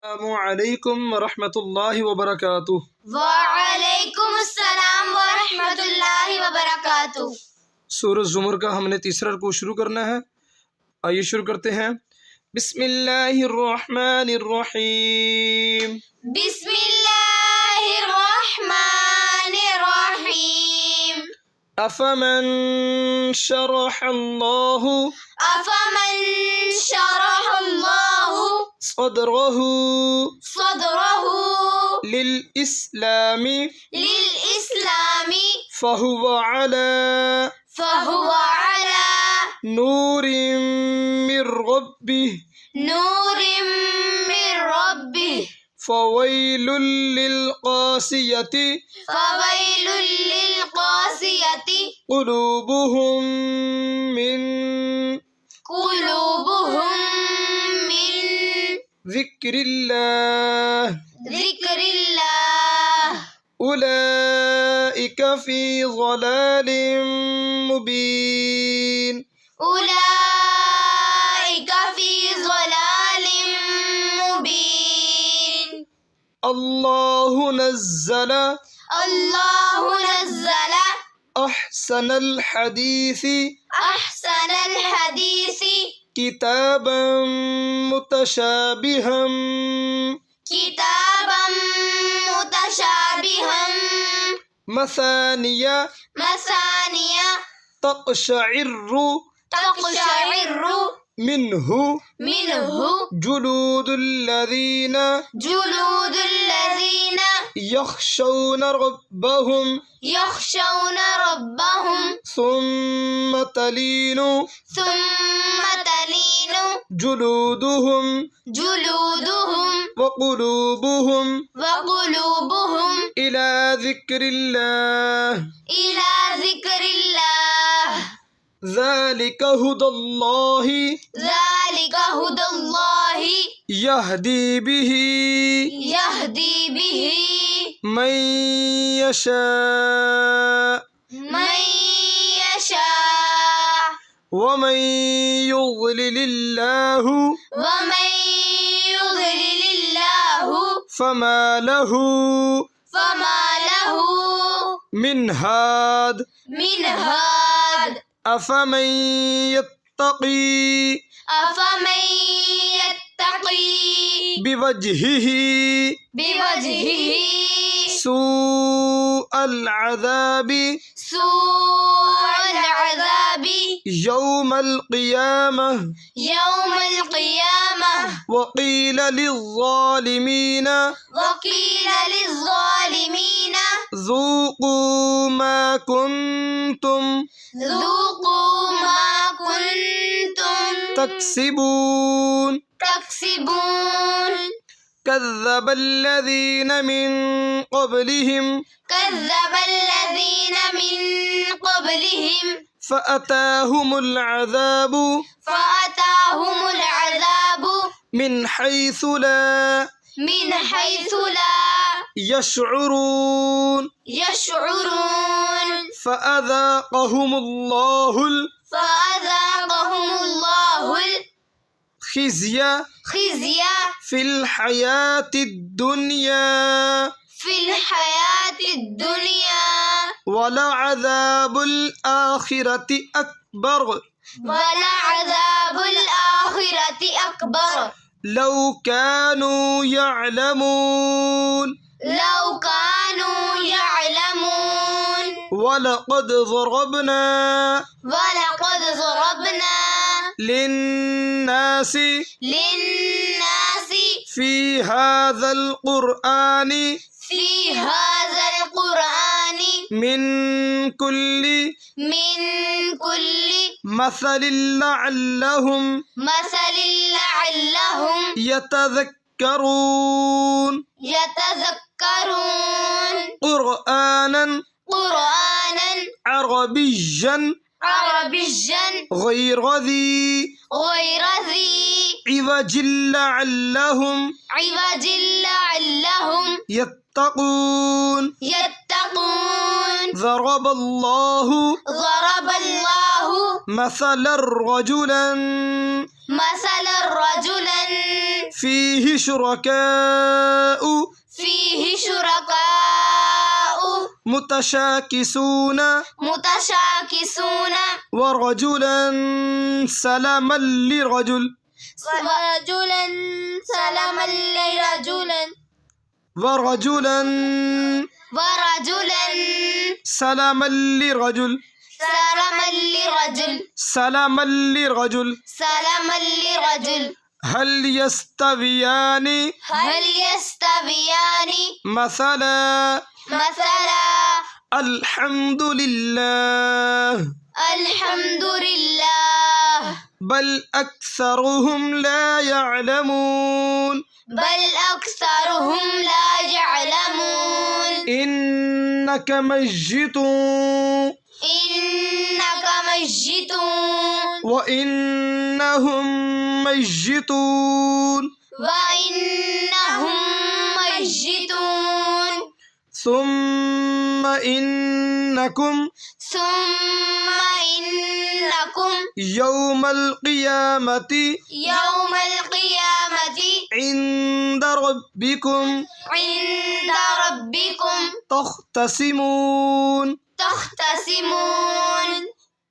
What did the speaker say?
अस्सलामुअलैकुम वरहमतुल्लाहि वबरकातुह। वालेकुम अस्सलाम व रहमतुल्लाहि व बरकातुह। सूरह ज़ुमर का हमने तीसरा रुकू शुरू करना है। आइए शुरू करते हैं। बिस्मिल्लाहिर्रहमानिर्रहीम। बिस्मिल्लाहिर्रहमानिर्रहीम। अफमन शरहल्लाहु अफमन शरहल्लाहु सदरहु सदरहु लिल इस्लामी फहुव अला नूरिम मिर रब्बिह नूरिम मिर रब्बिह फवैलुल लिल क़ासियति फवैलुल लिलक़ासियति क़ुलूबुहुम मिन ज़िक्रिल्लाह ज़िक्रिल्लाह उलाइका फ़ी ज़लालिम मुबीन। उलाइका फ़ी ज़लालिम मुबीन। अल्लाहु नज़्ज़ल अहसनल हदीसी किताबन मुतशाबिहम मसानिया तक़शइर्रु मिन्हु जुलूदुल लज़ीना यख़शौना रब्बहुम सुम्म तलीनु जुलूदुहुम वक़ुलूबुहुम इला ज़िक्रिल्लाह ज़ालिका हुदल्लाहि यहदी बिही मन यशा वमन युज़्लिलिल्लाहु फमा लहु मिन हाद अफमन यत्तक़ी बिवजहिही सूअल अज़ाबि यौमल क़ियामह वक़ील लिज़्ज़ालिमीना ज़ूक़ू मा कुन्तुम तक्सिबून। कज़्ज़ब अल्लज़ीन मिन क़ब्लिहिम फ़अताहुमुल अज़ाबु मिन हैसु ला यशዑरून फ़अज़ाक़हुमुल्लाहुल खिज़्य फ़िल हयातिद दुनिया वलअज़ाबुल आखिरति अकबर लौ कानू यअलमून वलक़द ज़रबना लिन्नासि फ़ी हाज़ल क़ुरआनि मिन कुल्ली मसलिन लअल्लहुम यतज़क्करून क़ुरआनन अरबिय्यन गैर ज़ी इवजिल लअल्लहुम यत्तक़ून ज़रबल्लाहु مثلا رجلا مثلا رجلا فيه شركاء فيه شركاء متشاكسون متشاكسون ورجلا سلما لرجل ورجلا سلما لرجل ورجلا ورجلا سلما لرجل سلما لرجل سلما لرجل سلما لرجل هل يستويان هل يستويان مثلا مثلا الحمد لله الحمد لله بل أكثرهم لا يعلمون بل أكثرهم لا يعلمون إنك ميت إنك ميت وإنهم ميتون وإنهم ميتون ثم إنكم يوم القيامة يوم القيامة عند ربكم عند ربكم تختصمون تختصمون